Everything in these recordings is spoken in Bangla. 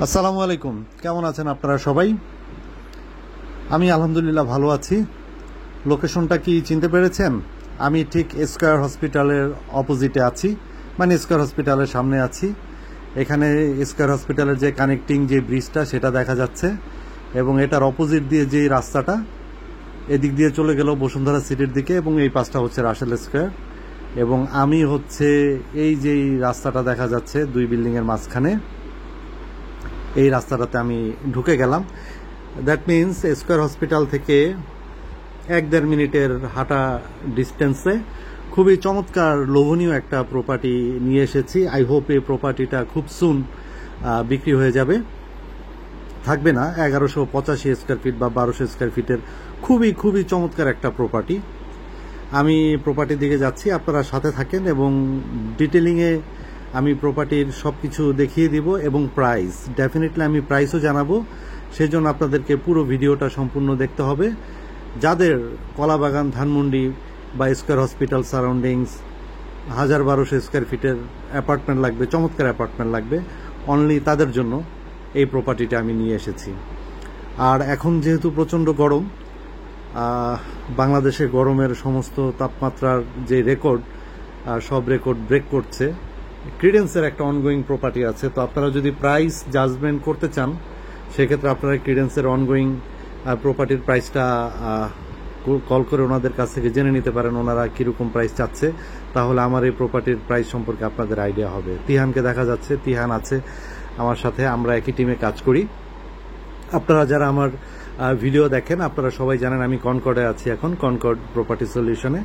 আসসালামু আলাইকুম, কেমন আছেন আপনারা সবাই? আমি আলহামদুলিল্লাহ ভালো আছি। লোকেশনটা কি চিনতে পেরেছেন? আমি ঠিক স্কয়ার হসপিটালের অপোজিটে আছি, মানে স্কয়ার হসপিটালের সামনে আছি। এখানে স্কয়ার হসপিটালের যে কানেক্টিং যে ব্রিজটা সেটা দেখা যাচ্ছে, এবং এটার অপোজিট দিয়ে যে রাস্তাটা এদিক দিয়ে চলে গেল বসুন্ধরা সিটির দিকে, এবং এই পাশটা হচ্ছে রাসেল স্কয়ার। এবং আমি হচ্ছে এই যে রাস্তাটা দেখা যাচ্ছে দুই বিল্ডিংয়ের মাঝখানে, এই রাস্তাটাতে আমি ঢুকে গেলাম। দ্যাট মিন্স স্কয়ার হসপিটাল থেকে 1-1.5 মিনিটের হাঁটা ডিস্টেন্সে খুবই চমৎকার লোভনীয় একটা প্রপার্টি নিয়ে এসেছি। আই হোপ এই প্রপার্টিটা খুব সুন বিক্রি হয়ে যাবে, থাকবে না 1185 স্কয়ার ফিট বা 1200 স্কয়ার ফিটের খুবই খুবই চমৎকার একটা প্রপার্টি। আমি প্রপার্টির দিকে যাচ্ছি, আপনারা সাথে থাকেন এবং ডিটেলিংয়ে আমি প্রপার্টির সব কিছু দেখিয়ে দিব এবং প্রাইস, ডেফিনেটলি আমি প্রাইসও জানাবো। সেই জন্য আপনাদেরকে পুরো ভিডিওটা সম্পূর্ণ দেখতে হবে। যাদের কলাবাগান, ধানমন্ডি বা স্কয়ার হসপিটাল সারাউন্ডিংস 1000-1200 স্কয়ার ফিটের অ্যাপার্টমেন্ট লাগবে, চমৎকার অ্যাপার্টমেন্ট লাগবে, অনলি তাদের জন্য এই প্রপার্টিটা আমি নিয়ে এসেছি। আর এখন যেহেতু প্রচণ্ড গরম, বাংলাদেশে গরমের সমস্ত তাপমাত্রার যে রেকর্ড, সব রেকর্ড ব্রেক করছে। ক্রিডেন্সের একটা অনগোয়িং প্রপার্টি আছে, তো আপনারা যদি প্রাইস জাজমেন্ট করতে চান সেক্ষেত্রে আপনারা ক্রিডেন্সের অনগোয়িং প্রপার্টির প্রাইসটা কল করে ওনাদের কাছ থেকে জেনে নিতে পারেন ওনারা কীরকম প্রাইস চাচ্ছে, তাহলে আমার এই প্রপার্টির প্রাইস সম্পর্কে আপনাদের আইডিয়া হবে। তিহানকে দেখা যাচ্ছে, তিহান আছে আমার সাথে, আমরা একই টিমে কাজ করি। আপনারা যারা আমার ভিডিও দেখেন আপনারা সবাই জানেন আমি কনকর্ডে আছি এখন, কনকর্ড প্রপার্টি সলিউশনে।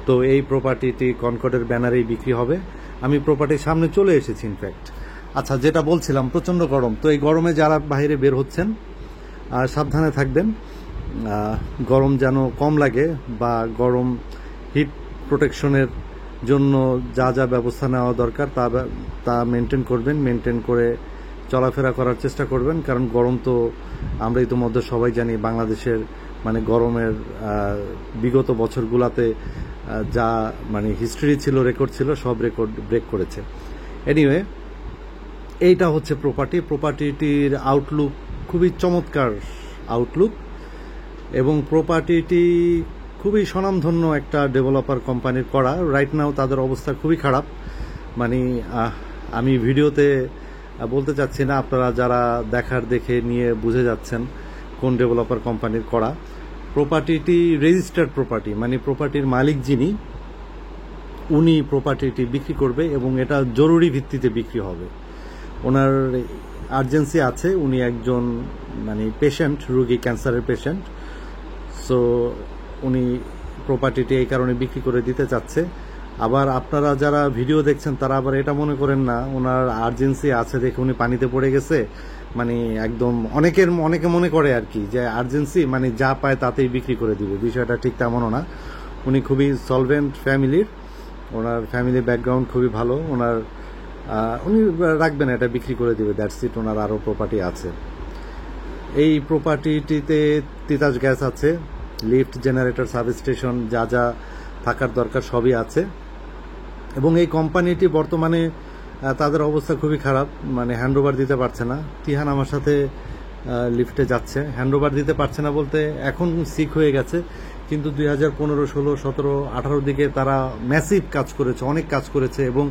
তো এই প্রপার্টিটি কনকর্ডের ব্যানারেই বিক্রি হবে। আমি প্রপার্টির সামনে চলে এসেছি ইনফ্যাক্ট। আচ্ছা, যেটা বলছিলাম, প্রচণ্ড গরম, তো এই গরমে যারা বাইরে বের হচ্ছেন সাবধানে থাকবেন, গরম যেন কম লাগে, বা গরম হিট প্রোটেকশনের জন্য যা যা ব্যবস্থা নেওয়া দরকার তা মেনটেন করবেন, মেনটেন করে চলাফেরা করার চেষ্টা করবেন। কারণ গরম তো আমরা ইতিমধ্যে সবাই জানি, বাংলাদেশের মানে গরমের বিগত বছরগুলোতে যা মানে হিস্ট্রি ছিল, রেকর্ড ছিল, সব রেকর্ড ব্রেক করেছে। এনিওয়ে, এইটা হচ্ছে প্রপার্টিটির আউটলুক খুবই চমৎকার আউটলুক, এবং প্রপার্টিটি খুবই স্বনামধন্য একটা ডেভেলপার কোম্পানির করা। রাইট নাও তাদের অবস্থা খুবই খারাপ, মানে আমি ভিডিওতে বলতে চাচ্ছি না, আপনারা যারা দেখে নিয়ে বুঝে যাচ্ছেন কোন ডেভেলপার কোম্পানির করা। প্রপার্টিটি রেজিস্টার্ড প্রপার্টি, মানে প্রপার্টির মালিক যিনি, উনি প্রপার্টিটি বিক্রি করবে এবং এটা জরুরি ভিত্তিতে বিক্রি হবে। ওনার আর্জেন্সি আছে, উনি একজন মানে পেশেন্ট, রোগী, ক্যান্সারের পেশেন্ট। সো উনি প্রপার্টিটি এই কারণে বিক্রি করে দিতে চাচ্ছে। আবার আপনারা যারা ভিডিও দেখছেন তারা আবার এটা মনে করেন না ওনার আর্জেন্সি আছে দেখে উনি পানিতে পড়ে গেছে, মানে একদম অনেকে মনে করে আর কি যে আর্জেন্সি মানে যা পায় তাতেই বিক্রি করে দিবে। বিষয়টা ঠিক তেমনও না। উনি খুবই সলভেন্ট ফ্যামিলির, ওনার ফ্যামিলি ব্যাকগ্রাউন্ড খুবই ভালো। উনি রাখবেন, এটা বিক্রি করে দিবে, দ্যাটস ইট। ওনার আরও প্রপার্টি আছে। এই প্রপার্টিটিতে তিতাস গ্যাস আছে, লিফট, জেনারেটর, সাবস্টেশন, যা যা থাকার দরকার সবই আছে। এবং এই কোম্পানিটি বর্তমানে তাদের অবস্থা খুবই খারাপ, মানে হ্যান্ডওভার দিতে পারছে না। তিহান আমার সাথে লিফটে যাচ্ছে, হ্যান্ডওভার দিতে পারছে না বলতে এখন সিক হয়ে গেছে, কিন্তু 2015, 16, 17, 18 দিকে তারা ম্যাসিভ কাজ করেছে, অনেক কাজ করেছে, এবং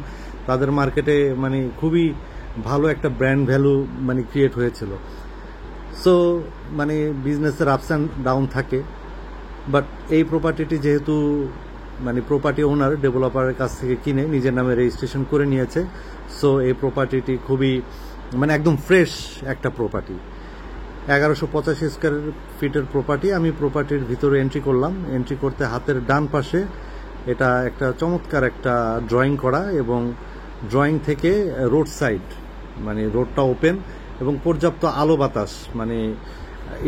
তাদের মার্কেটে মানে খুবই ভালো একটা ব্র্যান্ড ভ্যালু মানে ক্রিয়েট হয়েছিল। সো মানে বিজনেসের আপস অ্যান্ড ডাউন থাকে, বাট এই প্রপার্টিটি যেহেতু মানে প্রপার্টি ওনার ডেভেলপারের কাছ থেকে কিনে নিজের নামে রেজিস্ট্রেশন করে নিয়েছে, সো এই প্রপার্টিটি খুবই মানে একদম ফ্রেশ একটা প্রপার্টি। 1185 স্কয়ার ফিটের প্রপার্টি। আমি প্রপার্টির ভিতরে এন্ট্রি করলাম। এন্ট্রি করতে হাতের ডান পাশে এটা একটা চমৎকার একটা ড্রয়িং করা, এবং ড্রয়িং থেকে রোড সাইড, মানে রোডটা ওপেন এবং পর্যাপ্ত আলো বাতাস, মানে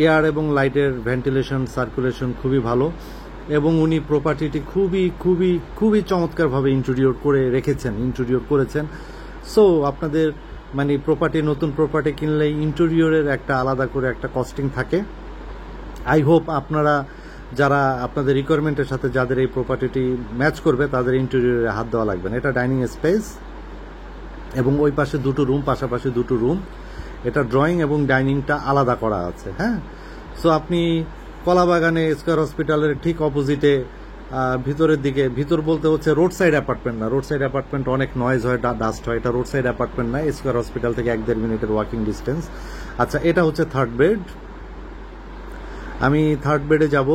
এয়ার এবং লাইটের ভেন্টিলেশন, সার্কুলেশন খুবই ভালো। এবং উনি প্রপার্টিটি খুবই খুবই খুবই চমৎকারভাবে ইন্টেরিয়র করেছেন। সো আপনাদের মানে নতুন প্রপার্টি কিনলে ইন্টেরিয়রের একটা আলাদা করে একটা কস্টিং থাকে। আই হোপ আপনারা যারা আপনাদের রিকোয়ারমেন্টের সাথে যাদের এই প্রপার্টিটি ম্যাচ করবে তাদের ইন্টেরিয়রে হাত দেওয়া লাগবে না। এটা ডাইনিং স্পেস, এবং ওই পাশে দুটো রুম, পাশাপাশি দুটো রুম, এটা ড্রয়িং এবং ডাইনিংটা আলাদা করা আছে। হ্যাঁ, সো আপনি কলাবাগানে স্কয়ার হসপিটালের ঠিক অপোজিটে ভিতরের দিকে, ভিতর বলতে হচ্ছে রোড সাইড অ্যাপার্টমেন্ট না, রোড সাইড অ্যাপার্টমেন্ট অনেক নয়েজ হয়, ডাস্ট হয়, এটা রোড সাইড অ্যাপার্টমেন্ট না, স্কয়ার হসপিটাল থেকে 1-1.5 মিনিটের ওয়াকিং ডিস্টেন্স। আচ্ছা, এটা হচ্ছে থার্ড বেড। আমি থার্ড বেডে যাব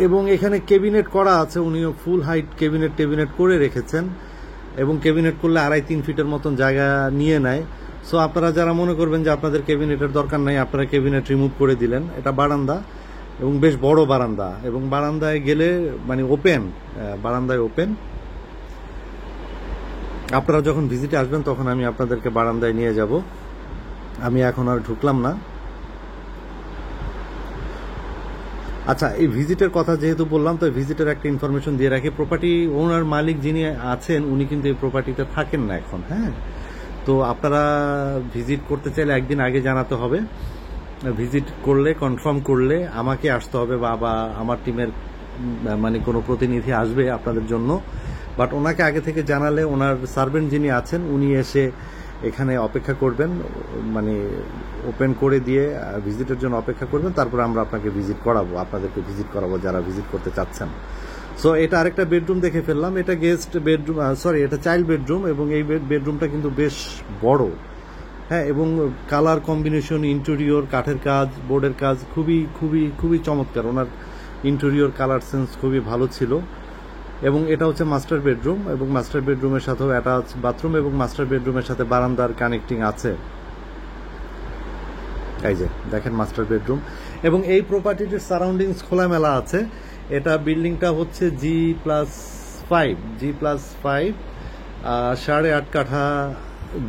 এবং এখানে ক্যাবিনেট করা আছে, উনিও ফুল হাইট ক্যাবিনেট করে রেখেছেন এবং ক্যাবিনেট করলে 2.5-3 ফিটের মতন জায়গা নিয়ে নেয়। সো আপনারা যারা মনে করবেন যে আপনাদের ক্যাবিনেটের দরকার নাই, আপনারা ক্যাবিনেট রিমুভ করে দিলেন। এটা বারান্দা এবং বেশ বড় বারান্দা, এবং বারান্দায় গেলে মানে ওপেন, বারান্দায় ওপেন। আপনারা যখন ভিজিটে আসবেন তখন আমি আপনাদেরকে বারান্দায় নিয়ে যাব। আমি এখন আর ঢুকলাম না। আচ্ছা, এই ভিজিটের কথা যেহেতু বললাম, তো ভিজিটের একটা ইনফরমেশন দিয়ে রাখি। প্রপার্টি ওনার মালিক যিনি আছেন উনি কিন্তু এই প্রপার্টিতে থাকেন না এখন। হ্যাঁ, তো আপনারা ভিজিট করতে চাইলে একদিন আগে জানাতে হবে। ভিজিট করলে, কনফার্ম করলে আমাকে আসতে হবে বা আমার টিমের মানে কোনো প্রতিনিধি আসবে আপনাদের জন্য। বাট ওনাকে আগে থেকে জানালে ওনার সার্ভেন্ট যিনি আছেন উনি এসে এখানে অপেক্ষা করবেন, মানে ওপেন করে দিয়ে ভিজিটের জন্য অপেক্ষা করবেন। তারপর আমরা আপনাকে ভিজিট করাবো, আপনাদেরকে ভিজিট করাবো যারা ভিজিট করতে চাচ্ছেন। সো এটা আরেকটা বেডরুম দেখে ফেললাম। এটা গেস্ট বেডরুম, সরি এটা চাইল্ড বেডরুম, এবং এই বেডরুমটা কিন্তু বেশ বড়। হ্যাঁ, এবং কালার কম্বিনেশন, ইন্টেরিয়র, কাঠের কাজ, বোর্ডের কাজ খুবই খুবই খুবই চমৎকার। ওনার ইন্টেরিয়র কালার সেন্স খুবই ভালো ছিল। এবং এটা হচ্ছে মাস্টার বেডরুম, এবং মাস্টার বেডরুমের সাথেও অ্যাটাচ বাথরুম, এবং মাস্টার বেডরুমের সাথে বারান্দার কানেক্টিং আছে। এই যে দেখেন মাস্টার বেডরুম। এবং এই প্রপার্টিটির সারাউন্ডিংস খোলামেলা আছে। এটা বিল্ডিংটা হচ্ছে G+5, G+5, 8.5 কাঠা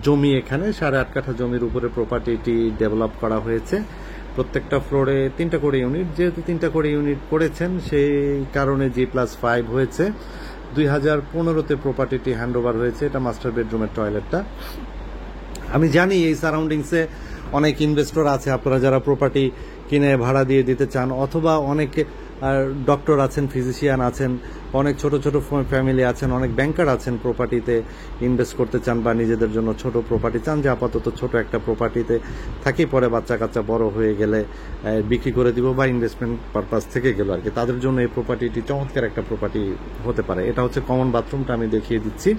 জমি। এখানে 8.5 কাঠা জমির উপরে প্রপার্টিটি ডেভেলপ করা হয়েছে। প্রত্যেকটা ফ্লোরে 3টা করে ইউনিট, যেহেতু 3টা করে ইউনিট করেছেন সেই কারণে G+5 হয়েছে। 2015-তে প্রপার্টিটি হ্যান্ডওভার হয়েছে। এটা মাস্টার বেডরুমের টয়লেটটা। আমি জানি এই সারাউন্ডিংসে অনেক ইনভেস্টর আছে, আপনারা যারা প্রপার্টি কিনে ভাড়া দিয়ে দিতে চান, অথবা অনেক ডক্টর আছেন, ফিজিশিয়ান আছেন, অনেক ছোট ছোট ফ্যামিলি আছেন, অনেক ব্যাংকার আছেন, প্রপার্টিতে ইনভেস্ট করতে চান বা নিজেদের জন্য ছোট প্রপার্টি চান, যে আপাতত ছোট একটা প্রপার্টিতে থাকি, পরে বাচ্চা কাচ্চা বড় হয়ে গেলে বিক্রি করে দিব বা ইনভেস্টমেন্ট পারপাস থেকে গেল আর কি, তাদের জন্য এই প্রপার্টিটি চমৎকার একটা প্রপার্টি হতে পারে। এটা হচ্ছে কমন বাথরুমটা, আমি দেখিয়ে দিচ্ছি।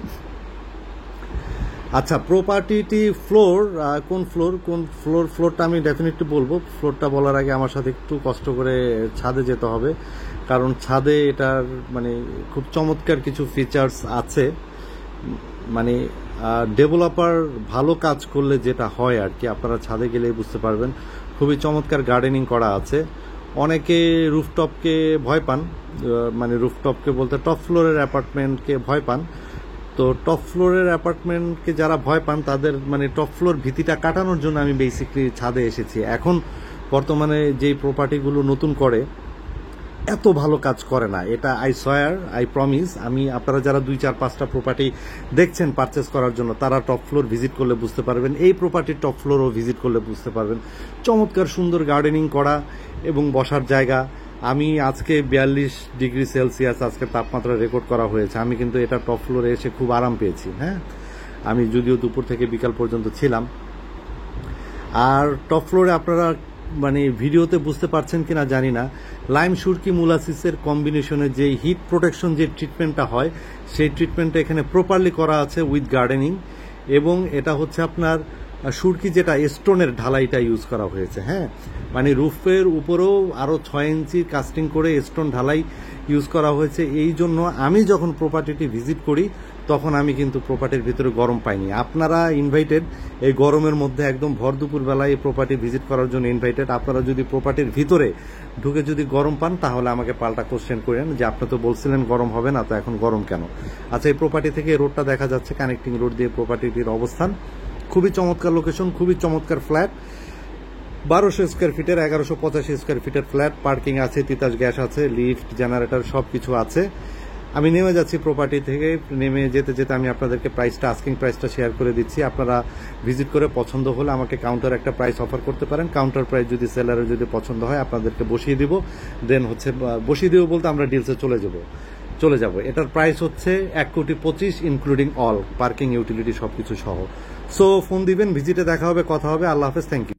আচ্ছা, প্রপার্টিটি ফ্লোর, ফ্লোরটা আমি ডেফিনেটলি বলবো। ফ্লোরটা বলার আগে আমার সাথে একটু কষ্ট করে ছাদে যেতে হবে, কারণ ছাদে এটার মানে খুব চমৎকার কিছু ফিচার্স আছে। মানে ডেভেলপার ভালো কাজ করলে যেটা হয় আর কি, আপনারা ছাদে গেলেই বুঝতে পারবেন। খুবই চমৎকার গার্ডেনিং করা আছে। অনেকে রুফটপকে ভয় পান, মানে রুফটপকে বলতে টপ ফ্লোরের অ্যাপার্টমেন্টকে ভয় পান। তো টপ ফ্লোরের অ্যাপার্টমেন্টকে যারা ভয় পান তাদের মানে টপ ফ্লোর ভীতিটা কাটানোর জন্য আমি বেসিক্যালি ছাদে এসেছি। এখন বর্তমানে যেই প্রপার্টিগুলো নতুন করে এত ভালো কাজ করে না, এটা আই সোয়ার, আই প্রমিস। আমি আপনারা যারা 2-4-5টা প্রপার্টি দেখছেন পারচেস করার জন্য, তারা টপ ফ্লোর ভিজিট করলে বুঝতে পারবেন, এই প্রপার্টির টপ ফ্লোরও ভিজিট করলে বুঝতে পারবেন। চমৎকার সুন্দর গার্ডেনিং করা এবং বসার জায়গা। আমি আজকে 42 ডিগ্রি সেলসিয়াস আজকে তাপমাত্রা রেকর্ড করা হয়েছে। আমি কিন্তু এটা টপ ফ্লোরে এসে খুব আরাম পেয়েছি। হ্যাঁ, আমি যদিও দুপুর থেকে বিকাল পর্যন্ত ছিলাম। আর টপ ফ্লোরে আপনারা মানে ভিডিওতে বুঝতে পারছেন কিনা জানি না, লাইম সুরকি মুলাসিসের কম্বিনেশনে যে হিট প্রোটেকশন যে ট্রিটমেন্টটা হয়, সেই ট্রিটমেন্টটা এখানে প্রপারলি করা আছে উইথ গার্ডেনিং। এবং এটা হচ্ছে আপনার সুরকি, যেটা স্টোনের ঢালাইটা ইউজ করা হয়েছে। হ্যাঁ, মানে রুফের উপরেও আরো 6 ইঞ্চি কাস্টিং করে স্টোন ঢালাই ইউজ করা হয়েছে। এই জন্য আমি যখন প্রপার্টিটি ভিজিট করি তখন আমি কিন্তু প্রপার্টির ভিতরে গরম পাইনি। আপনারা ইনভাইটেড, এই গরমের মধ্যে একদম ভর দুপুর বেলায় এই প্রপার্টি ভিজিট করার জন্য ইনভাইটেড। আপনারা যদি প্রপার্টির ভিতরে ঢুকে যদি গরম পান তাহলে আমাকে পাল্টা কোশ্চেন করেন যে আপনি তো বলছিলেন গরম হবে না, তো এখন গরম কেন? আচ্ছা, এই প্রপার্টি থেকে রোডটা দেখা যাচ্ছে, কানেক্টিং রোড দিয়ে প্রপার্টিটির অবস্থান। খুবই চমৎকার লোকেশন, খুবই চমৎকার ফ্ল্যাট। 1200 স্কোয়ার ফিটের, 1185 স্কোয়ার ফিটের ফ্ল্যাট। পার্কিং আছে, তিতাস গ্যাস আছে, লিফট, জেনারেটর সবকিছু আছে। আমি নেমে যাচ্ছি প্রপার্টি থেকে। নেমে যেতে যেতে আমি আপনাদেরকে প্রাইসটা, আস্কিং প্রাইসটা শেয়ার করে দিচ্ছি। আপনারা ভিজিট করে পছন্দ হলে আমাকে কাউন্টার একটা প্রাইস অফার করতে পারেন। কাউন্টার প্রাইস যদি সেলারের যদি পছন্দ হয় আপনাদেরকে বসিয়ে দিব। দেন হচ্ছে বসিয়ে দিব বলতে আমরা ডিলসে চলে যাব। এটার প্রাইস হচ্ছে 1,25,00,000 ইনক্লুডিং অল পার্কিং, ইউটিলিটি সবকিছু সহ। সো ফোন দিবেন, ভিজিটে দেখা হবে, কথা হবে। আল্লাহ হাফেজ, থ্যাংক ইউ।